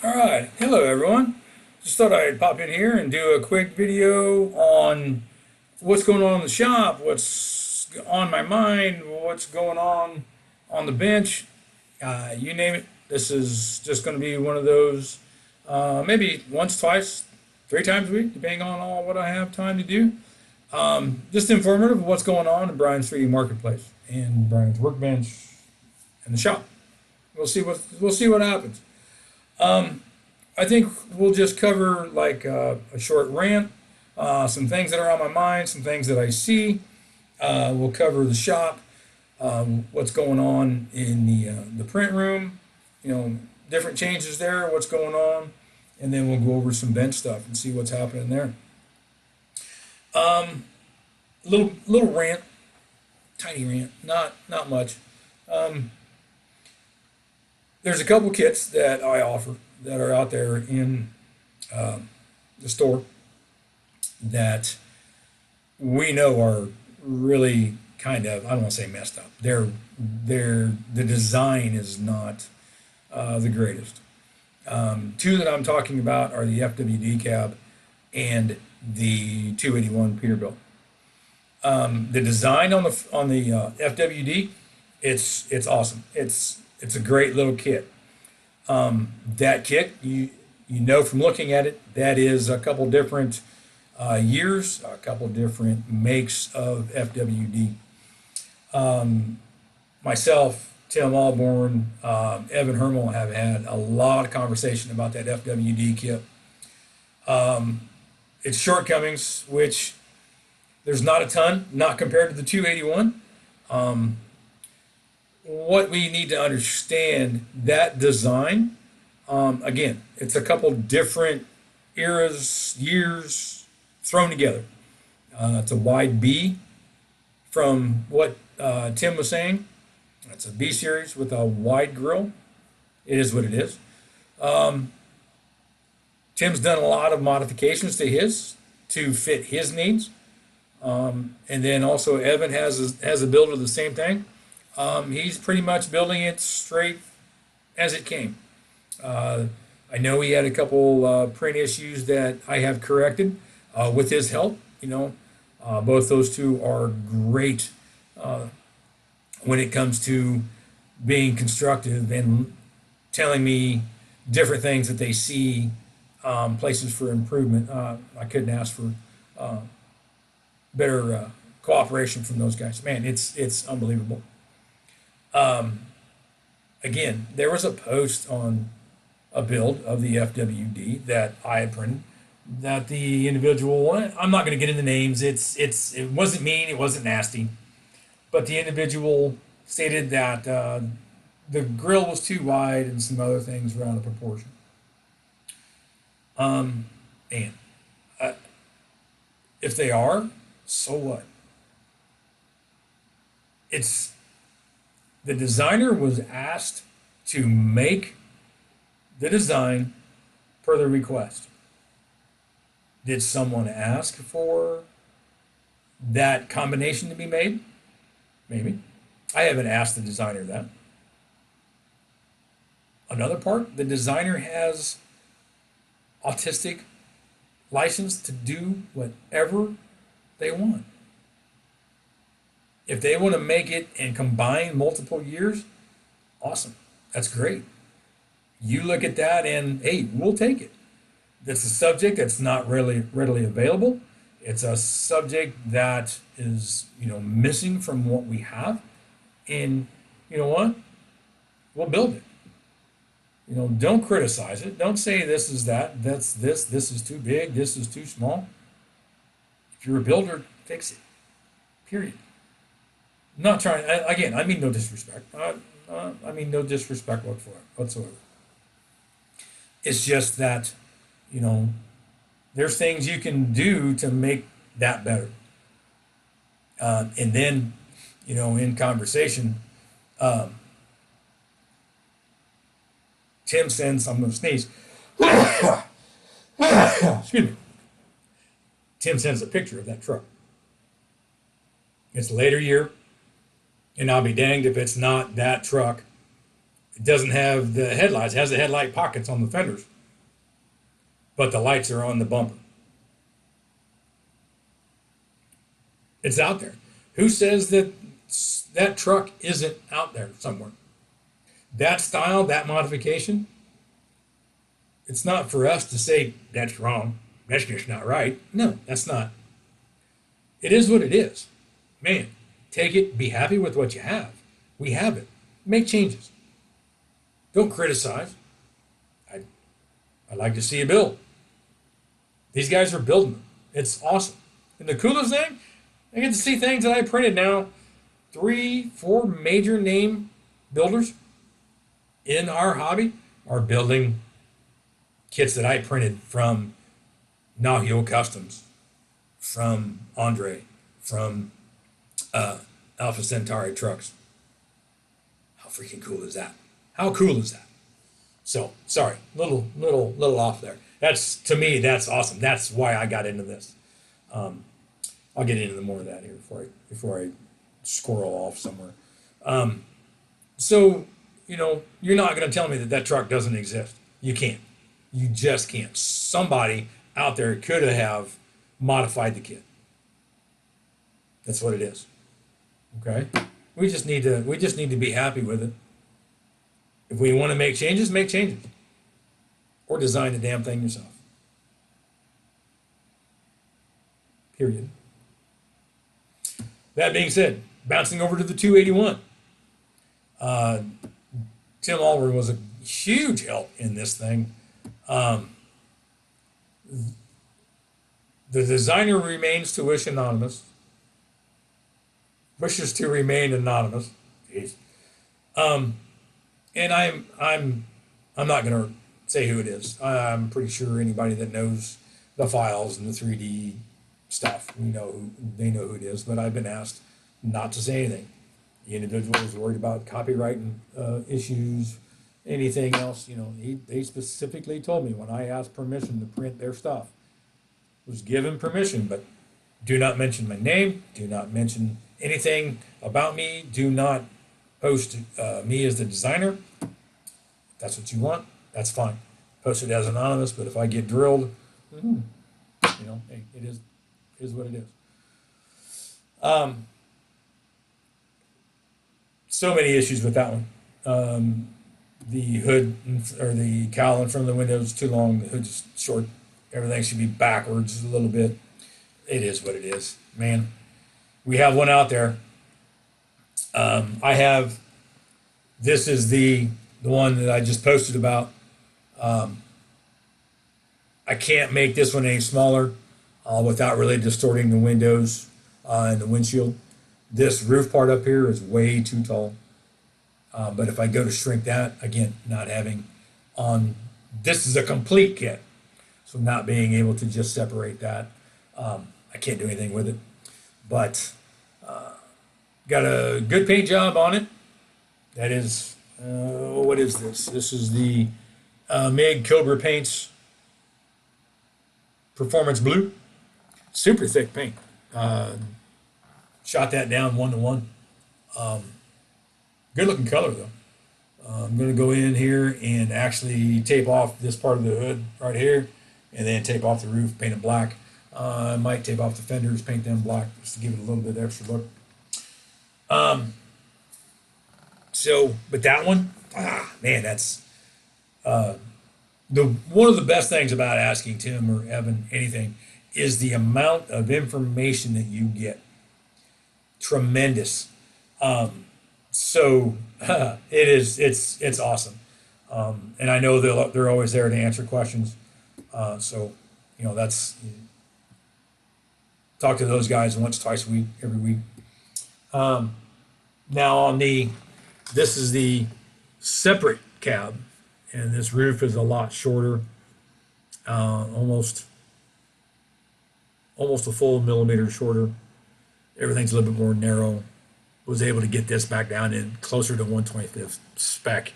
All right, hello everyone. Just thought I'd pop in here and do a quick video on what's going on in the shop, what's on my mind, what's going on the bench, you name it. This is just going to be one of those, maybe once, twice, three times a week, depending on all what I have time to do. Just informative of what's going on in Brian's 3D Marketplace and Brian's workbench and the shop. We'll see what happens. I think we'll just cover like a short rant, some things that are on my mind, some things that I see. We'll cover the shop, what's going on in the print room, different changes there, what's going on, and then we'll go over some bench stuff and see what's happening there. Little rant, tiny rant, not much. Um, there's a couple kits that I offer that are out there in the store that we know are really kind of, I don't want to say messed up. The design is not the greatest. Two that I'm talking about are the FWD cab and the 281 Peterbilt. The design on the FWD, it's awesome. It's a great little kit. That kit, you know from looking at it, that is a couple different years, a couple different makes of FWD. Myself, Tim Alborn, Evan Hermel have had a lot of conversation about that FWD kit. Its shortcomings, which there's not a ton, not compared to the 281. What we need to understand, that design, again, it's a couple different eras, years thrown together. It's a wide B from what Tim was saying. It's a B series with a wide grill. It is what it is. Tim's done a lot of modifications to his to fit his needs. And then also Evan has a build of the same thing. He's pretty much building it straight as it came. Uh, I know he had a couple print issues that I have corrected with his help. Both those two are great uh, when it comes to being constructive and telling me different things that they see, places for improvement. I couldn't ask for uh, better cooperation from those guys. Man, it's unbelievable. Um, Again, there was a post on a build of the FWD that I had printed that the individual, I'm not going to get into names. It wasn't mean, it wasn't nasty, but the individual stated that the grill was too wide and some other things were out of proportion. Um, and uh, if they are, so what? It's The designer was asked to make the design per the request. Did someone ask for that combination to be made? Maybe. I haven't asked the designer that. Another part, the designer has autistic license to do whatever they want. If they want to make it and combine multiple years, awesome. That's great. You look at that and hey, we'll take it. That's a subject that's not really readily available. It's a subject that is, missing from what we have. And you know what? We'll build it. Don't criticize it. Don't say this is that, that's this is too big, this is too small. If you're a builder, fix it. Period. Not trying, again, I mean no disrespect. I mean no disrespect whatsoever. It's just that, you know, there's things you can do to make that better. And then, in conversation, um, Tim sends, I'm going to sneeze. Excuse me. Tim sends a picture of that truck. It's a later year, and I'll be danged if it's not that truck It doesn't have the headlights. It has the headlight pockets on the fenders, but the lights are on the bumper. It's out there. Who says that that truck isn't out there somewhere? That style, that modification, it's not for us to say that's wrong. That's just not right. No, that's not. It is what it is. Man, take it, be happy with what you have. We have it. Make changes. Don't criticize. I, I'd like to see a build. These guys are building them. It's awesome. And the coolest thing, I get to see things that I printed now. 3, 4 major name builders in our hobby are building kits that I printed from Nahio Customs, from Andre, from Alpha Centauri trucks. How freaking cool is that? How cool is that? So sorry, little off there. That's, to me, that's awesome. That's why I got into this. I'll get into more of that here before I squirrel off somewhere. So you're not going to tell me that that truck doesn't exist. You can't. You just can't. Somebody out there could have modified the kit. That's what it is. Okay. We just need to be happy with it. If we want to make changes, or design the damn thing yourself. Period. That being said, bouncing over to the 281. Tim Allred was a huge help in this thing. The designer remains to wish anonymous. Wishes to remain anonymous. Jeez. And I'm not going to say who it is. I'm pretty sure anybody that knows the files and the 3D stuff, they know who it is. But I've been asked not to say anything. The individual is worried about copyright issues, anything else. They specifically told me when I asked permission to print their stuff, was given permission, but do not mention my name. Do not mention anything about me. Do not post me as the designer. If that's what you want, that's fine. Post it as anonymous, but if I get drilled, hey, it is what it is. So many issues with that one. The hood or the cowl in front of the window is too long. The hood's short. Everything should be backwards a little bit. It is what it is, man. We have one out there. I have. This is the one that I just posted about. I can't make this one any smaller without really distorting the windows and the windshield. This roof part up here is way too tall. But if I go to shrink that, again, not having on, this is a complete kit. So not being able to just separate that, I can't do anything with it. But got a good paint job on it. That is, what is this? This is the MIG Cobra Paints Performance Blue. Super thick paint. Shot that down 1-to-1. Good looking color though. I'm going to go in here and actually tape off this part of the hood right here, and then tape off the roof, paint it black. I might tape off the fenders, paint them black just to give it a little bit extra look. But that one, man, that's one of the best things about asking Tim or Evan anything is the amount of information that you get. Tremendous. It's awesome. And I know they're always there to answer questions. That's, talk to those guys once, twice a week, every week. Now this is the separate cab, and this roof is a lot shorter, almost a full millimeter shorter. Everything's a little bit more narrow. Was able to get this back down in closer to 1/25 spec,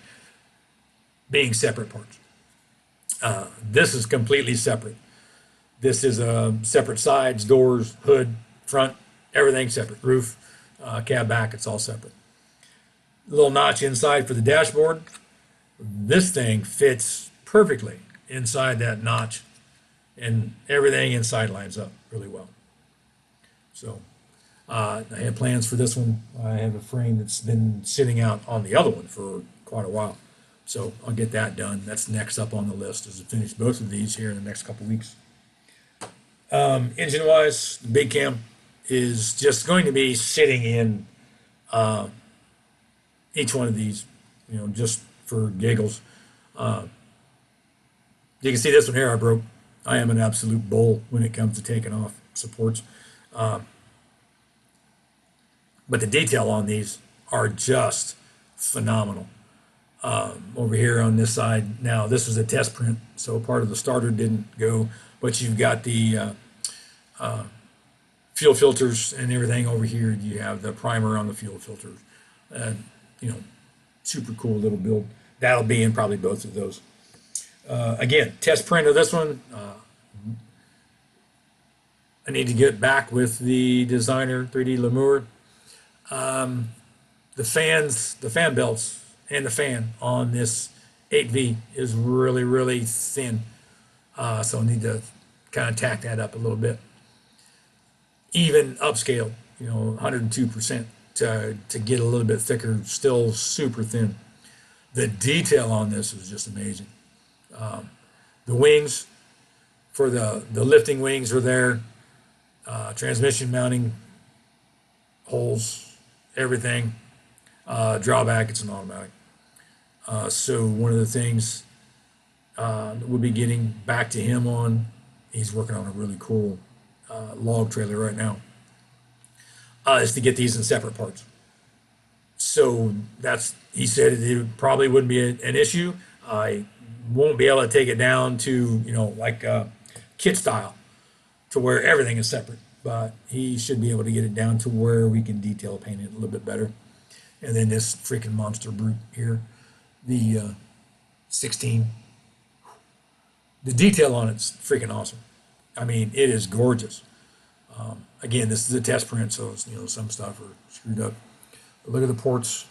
being separate parts. This is completely separate. This is separate sides, doors, hood, front, everything separate. Roof, cab back, it's all separate. Little notch inside for the dashboard. This thing fits perfectly inside that notch, and everything inside lines up really well. So I have plans for this one. I have a frame that's been sitting out on the other one for quite a while. So I'll get that done. That's next up on the list is to finish both of these here in the next couple weeks. Engine wise, the big cam is just going to be sitting in each one of these, just for giggles. You can see this one here I broke. I am an absolute bull when it comes to taking off supports. But the detail on these are just phenomenal. Over here on this side, now this is a test print, so part of the starter didn't go, but you've got the fuel filters and everything over here. You have the primer on the fuel filters. Uh, you know, Super cool little build. That'll be in probably both of those. Again, test print of this one. I need to get back with the designer 3D Lemur. The fan belts and the fan on this 8V is really, really thin. So I need to kind of tack that up a little bit. Even upscale, 102% to get a little bit thicker, still super thin. The detail on this is just amazing. The wings for the lifting wings are there. Transmission mounting holes, everything. Drawback, it's an automatic. So one of the things that we'll be getting back to him on, he's working on a really cool log trailer right now, is to get these in separate parts. So he said it probably wouldn't be an issue. I won't be able to take it down to, like kit style to where everything is separate, but he should be able to get it down to where we can detail paint it a little bit better. And then this freaking monster brute here, the 16. The detail on it's freaking awesome. I mean, it is gorgeous. Again, this is a test print, so it's, some stuff are screwed up. But look at the ports.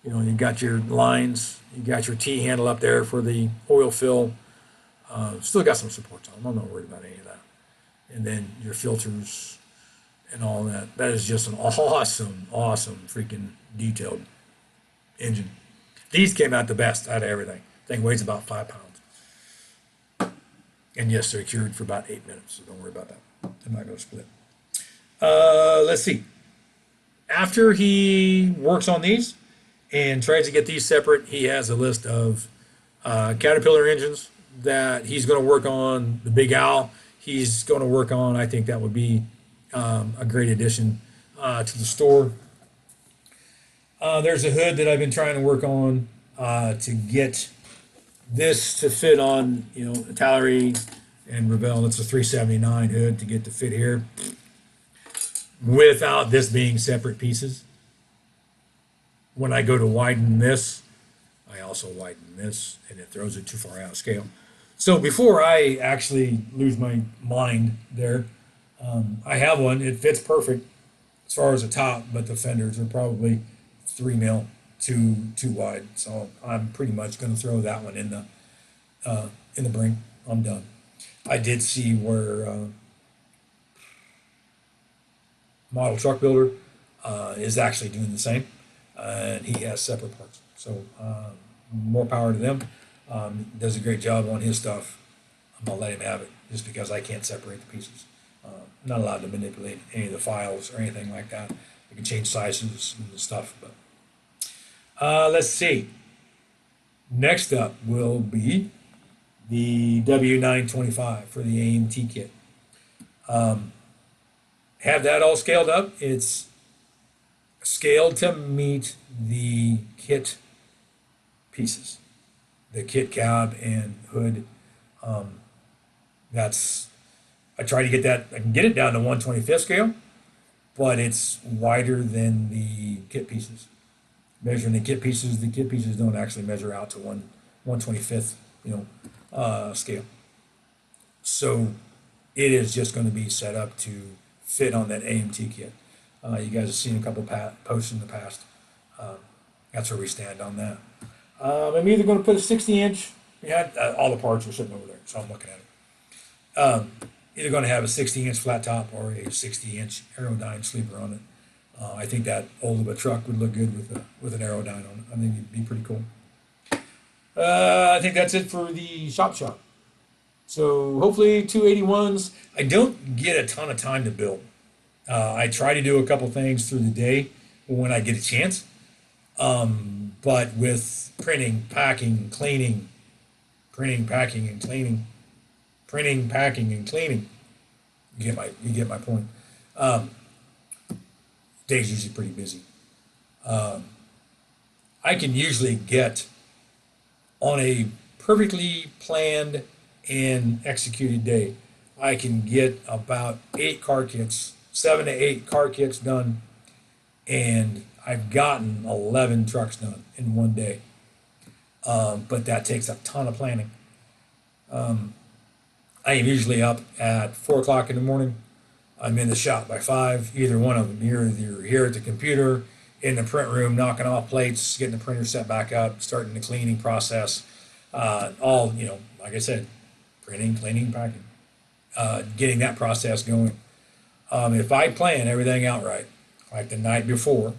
You've got your lines. You got your T handle up there for the oil fill. Still got some supports on them. I'm not worried about any of that. And then your filters and all that. That is just an awesome, awesome freaking detailed engine. These came out the best out of everything. Thing weighs about 5 pounds. And yes, they're cured for about 8 minutes, so don't worry about that. I'm not going to split. Let's see. After he works on these and tries to get these separate, he has a list of Caterpillar engines that he's going to work on. The Big Owl he's going to work on. I think that would be a great addition to the store. There's a hood that I've been trying to work on to get this to fit on, Tallery and Revell. It's a 379 hood to get to fit here without this being separate pieces. When I go to widen this, I also widen this, and it throws it too far out of scale. So before I actually lose my mind there, I have one. It fits perfect as far as the top, but the fenders are probably 3 mil too wide. So I'm pretty much going to throw that one in the bring. I'm done. I did see where model truck builder is actually doing the same, and he has separate parts. So more power to them. Does a great job on his stuff. I'm gonna let him have it just because I can't separate the pieces. I'm not allowed to manipulate any of the files or anything like that. I can change sizes and stuff, but let's see. Next up will be the W925 for the AMT kit. Have that all scaled up. It's scaled to meet the kit pieces, the kit cab and hood. I try to get that. I can get it down to 1/25 scale, but it's wider than the kit pieces. Measuring the kit pieces don't actually measure out to 1/25, scale. So it is just going to be set up to fit on that AMT kit. You guys have seen a couple posts in the past. That's where we stand on that. I'm either going to put a 60-inch. Yeah, all the parts are sitting over there, so I'm looking at it. Either going to have a 60-inch flat top or a 60-inch Aerodyne sleeper on it. I think that old of a truck would look good with an Aerodyne on it. I think it'd be pretty cool. I think that's it for the shop. So hopefully 281s. I don't get a ton of time to build. I try to do a couple things through the day when I get a chance. But with printing, packing, cleaning, printing, packing, and cleaning, printing, packing, and cleaning, you get my point. Um, Day's usually pretty busy. I can usually get on a perfectly planned and executed day. I can get about 8 car kits, 7 to 8 car kits done, and I've gotten 11 trucks done in one day. But that takes a ton of planning. I am usually up at 4 o'clock in the morning. I'm in the shop by 5. Either one of them. You're here at the computer, in the print room, knocking off plates, getting the printer set back up, starting the cleaning process. All like I said, printing, cleaning, packing, getting that process going. If I plan everything out right, like the night before,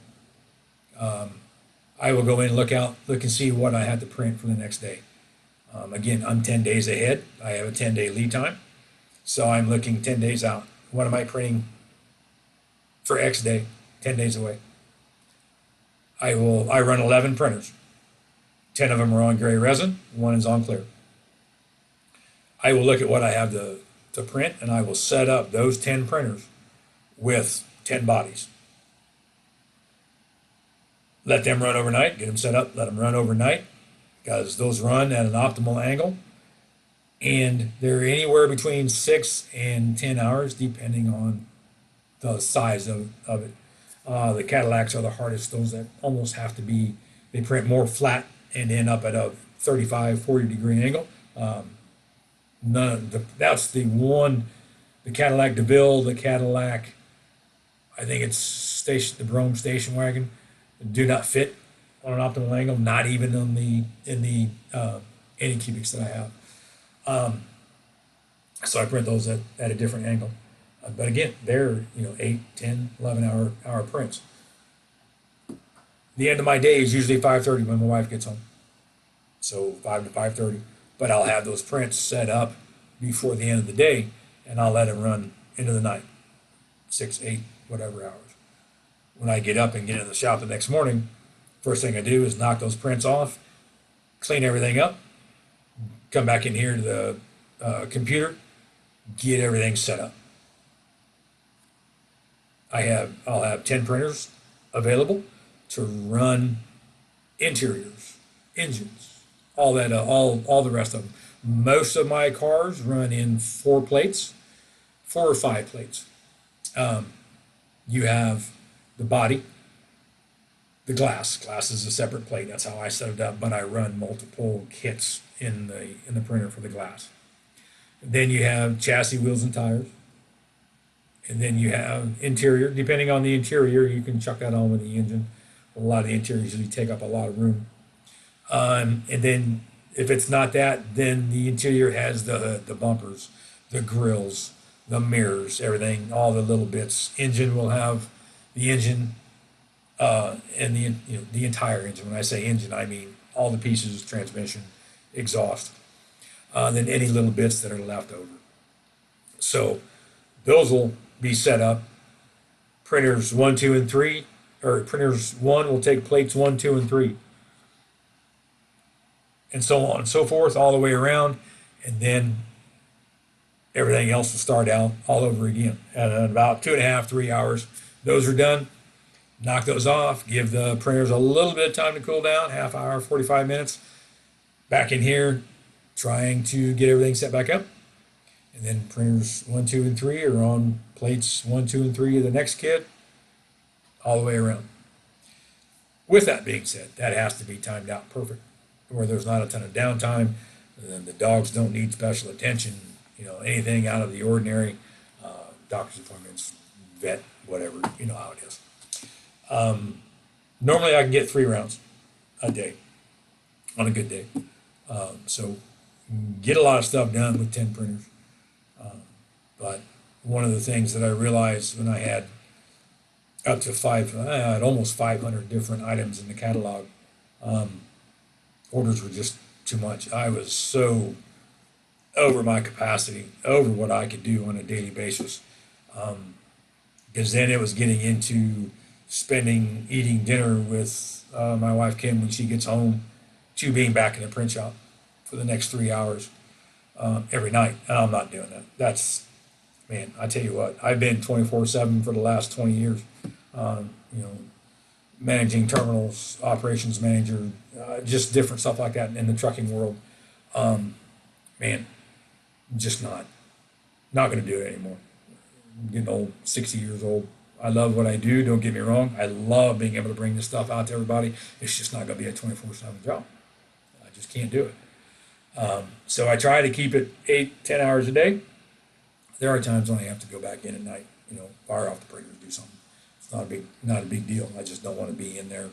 I will go in, look and see what I had to print for the next day. Again, I'm 10 days ahead. I have a 10-day lead time. So I'm looking 10 days out. What am I printing for X day, 10 days away? I run 11 printers. 10 of them are on gray resin, one is on clear. I will look at what I have to print, and I will set up those 10 printers with 10 bodies. Let them run overnight, get them set up, let them run overnight, because those run at an optimal angle. And they're anywhere between 6 and 10 hours, depending on the size of it. The Cadillacs are the hardest, those that almost have to be, they print more flat and end up at a 35, 40-degree angle. That's the one, the Cadillac DeVille, the Cadillac, I think it's the Brougham station wagon, do not fit on an optimal angle, not even in the any cubics that I have. So I print those at a different angle. But again, they're 8, 10, 11 hour prints. The end of my day is usually 5:30 when my wife gets home. So 5 to 5:30. But I'll have those prints set up before the end of the day, and I'll let them run into the night, 6, 8, whatever hours. When I get up and get in the shop the next morning, first thing I do is knock those prints off, clean everything up, come back in here to the computer, get everything set up. I'll have 10 printers available to run interiors, engines, all that, all the rest of them. Most of my cars run in 4 or 5 plates. You have the body, the glass. Glass is a separate plate. That's how I set it up. But I run multiple kits in the printer for the glass. Then you have chassis, wheels, and tires. And then you have interior. Depending on the interior, you can chuck that on with the engine. A lot of the interiors usually take up a lot of room. And then if it's not that, then the interior has the bumpers, the grills, the mirrors, everything, all the little bits. Engine will have the engine and the entire engine. When I say engine, I mean all the pieces, transmission, exhaust, then any little bits that are left over. So those will be set up. Printers 1, 2, and 3, or printers 1 will take plates 1, 2, and 3, and so on and so forth, all the way around, and then everything else will start out all over again. And in about 2.5, 3 hours, those are done. Knock those off. Give the printers a little bit of time to cool down, half hour, 45 minutes. Back in here, trying to get everything set back up. And then printers 1, 2, and 3 are on plates 1, 2, and 3 of the next kit, all the way around. With that being said, that has to be timed out perfect, where there's not a ton of downtime, and then the dogs don't need special attention, anything out of the ordinary, doctor's appointments, vet, whatever, you know how it is. Normally I can get 3 rounds a day. on a good day. So get a lot of stuff done with 10 printers. But one of the things that I realized when I had up to I had almost 500 different items in the catalog, um, orders were just too much. I was so over my capacity, over what I could do on a daily basis. Because then it was getting into eating dinner with my wife Kim when she gets home, to being back in the print shop for the next 3 hours every night. And I'm not doing that. Man, I tell you what, I've been 24/7 for the last 20 years. You know, managing terminals, operations manager, just different stuff like that in the trucking world. Um, Man, just not going to do it anymore. I'm getting old, 60 years old. I love what I do. Don't get me wrong. I love being able to bring this stuff out to everybody. It's just not going to be a 24/7 job. I just can't do it. So I try to keep it 8, 10 hours a day. There are times when I have to go back in at night, fire off the printers, do something. It's not a big deal. I just don't want to be in there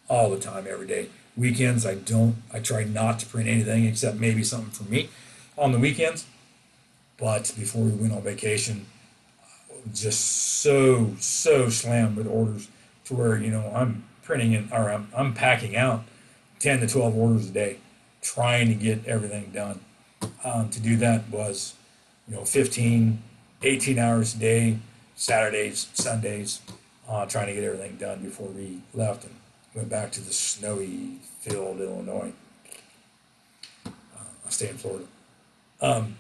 all the time, every day. Weekends, I don't. I try not to print anything except maybe something for me on the weekends. But before we went on vacation, just so slammed with orders to where I'm printing it, or I'm packing out 10 to 12 orders a day, trying to get everything done. To do that was 15, 18 hours a day, Saturdays, Sundays, trying to get everything done before we left and went back to the snowy filled Illinois. I stay in Florida. Um,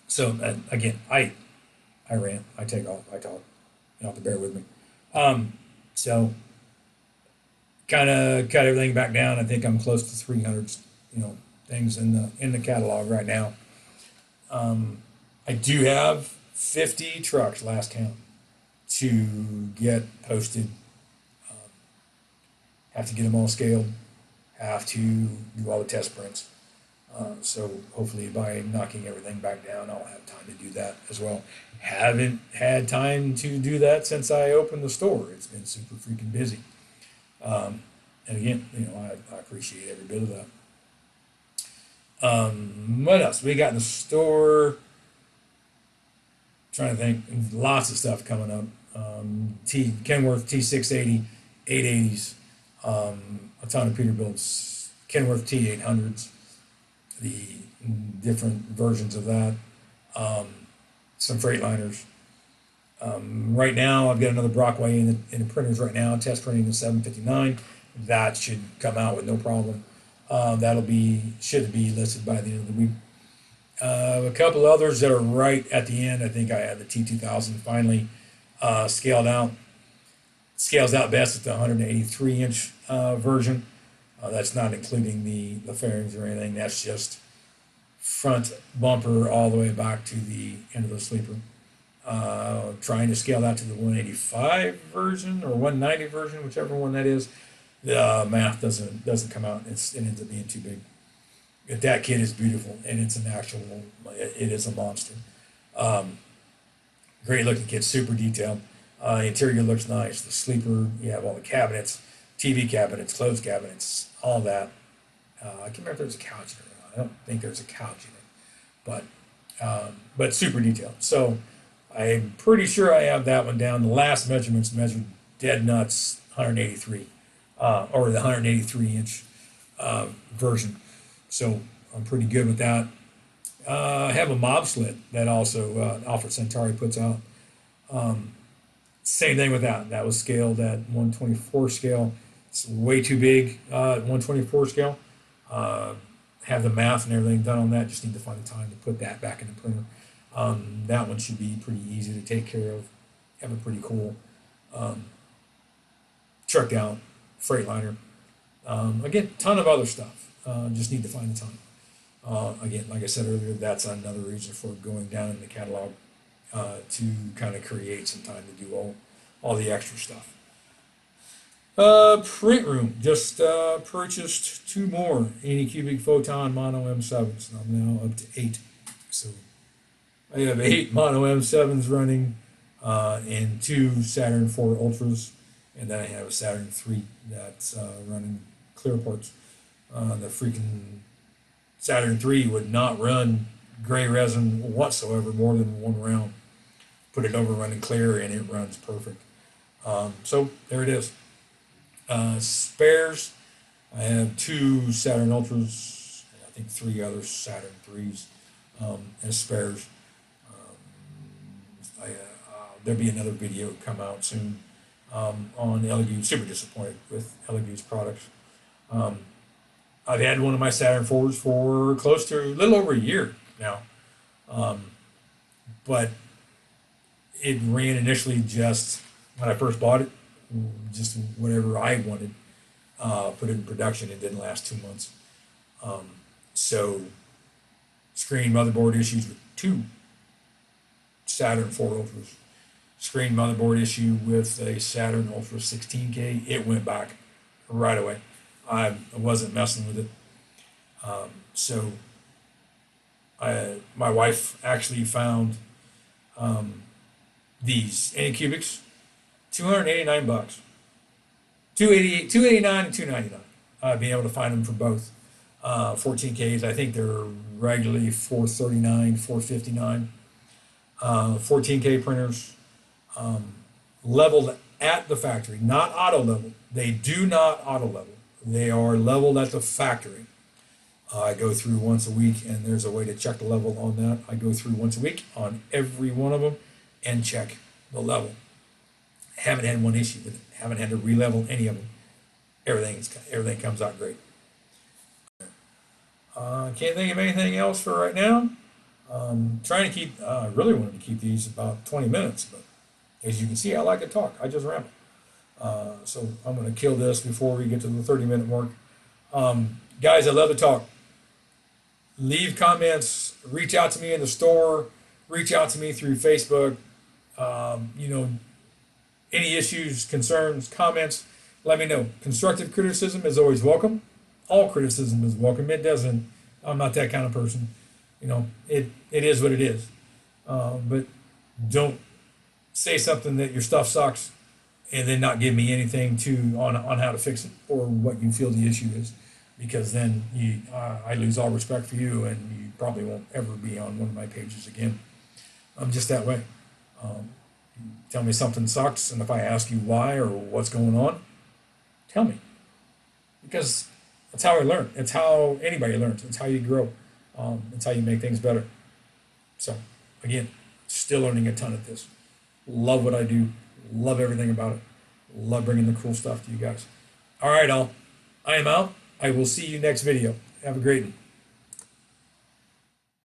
so again, I rant, I take off, I talk. You have to bear with me. Um, so kind of cut everything back down. I think I'm close to 300, things in the catalog right now. I do have 50 trucks, last count, to get posted. Have to get them all scaled. Have to do all the test prints. So hopefully by knocking everything back down, I'll have time to do that as well. Haven't had time to do that since I opened the store. It's been super freaking busy. And again, I appreciate every bit of that. What else we got in the store? Trying to think, lots of stuff coming up. Kenworth T680, 880s, a ton of Peterbilt's Kenworth T800s, the different versions of that, some Freightliners. Right now, I've got another Brockway in the printers right now, test printing the 759. That should come out with no problem. Should be listed by the end of the week. A couple others that are right at the end. I think I have the T2000 finally scaled out. Scales out best at the 183-inch version. That's not including the fairings or anything. That's just front bumper all the way back to the end of the sleeper. Trying to scale that to the 185 version or 190 version, whichever one that is. The math doesn't come out. It ends up being too big. But that kit is beautiful, and it's an actual. It is a monster. Um, Great looking kit, super detailed. Interior looks nice. The sleeper, you have all the cabinets, TV cabinets, clothes cabinets, all that. I can't remember if there's a couch in it or not. I don't think there's a couch in it, but super detailed. So I'm pretty sure I have that one down. The last measurements measured dead nuts 183, or the 183-inch version. So I'm pretty good with that. I have a mob slit that also Alfred Centauri puts out. Same thing with that. That was scaled at 124 scale. It's way too big at 124 scale. Have the math and everything done on that. Just need to find the time to put that back in the printer. That one should be pretty easy to take care of. Have a pretty cool um, trucked out Freightliner. Again, ton of other stuff. Just need to find the time. Again, like I said earlier, that's another reason for going down in the catalog to kind of create some time to do all the extra stuff. Print room just purchased two more Anycubic Photon Mono M7s. I'm now up to 8. So I have 8 Mono M7s running and 2 Saturn 4 Ultras, and then I have a Saturn 3 that's running clear ports. The freaking Saturn 3 would not run gray resin whatsoever more than one round. Put it over running clear and it runs perfect. So there it is. Spares. I have two Saturn Ultras, and I think three other Saturn 3s as spares. There'll be another video come out soon on LEU. Super disappointed with LEU's products. I've had one of my Saturn 4s for close to a little over a year now. But it ran initially just when I first bought it, just whatever I wanted. Put it in production. It didn't last 2 months. So, screen motherboard issues with two Saturn 4 Ultras. Screen motherboard issue with a Saturn Ultra 16K. It went back right away. I wasn't messing with it. So, my wife actually found these Anycubics, $289. 288, 289 and 299. Being able to find them for both. 14Ks, I think they're regularly 439, 459. 14K printers, leveled at the factory, not auto level. They do not auto level. They are leveled at the factory. I go through once a week, and there's a way to check the level on that. I go through once a week on every one of them and check the level. Haven't had one issue with it. Haven't had to re-level any of them. Everything comes out great. Can't think of anything else for right now. Trying to keep. I really wanted to keep these about 20 minutes, but as you can see, I like to talk. I just ramble. So I'm going to kill this before we get to the 30-minute mark. Guys, I love to talk. Leave comments. Reach out to me in the store. Reach out to me through Facebook. Any issues, concerns, comments, let me know. Constructive criticism is always welcome. All criticism is welcome. I'm not that kind of person. It is what it is. But don't say something that your stuff sucks and then not give me anything on how to fix it or what you feel the issue is, because then I lose all respect for you and you probably won't ever be on one of my pages again. I'm just that way. Tell me something sucks, and if I ask you why or what's going on, tell me. Because that's how I learn. It's how anybody learns. It's how you grow. It's how you make things better. So, again, still learning a ton at this. Love what I do. Love everything about it. Love bringing the cool stuff to you guys. All right, all. I am out. I will see you next video. Have a great one.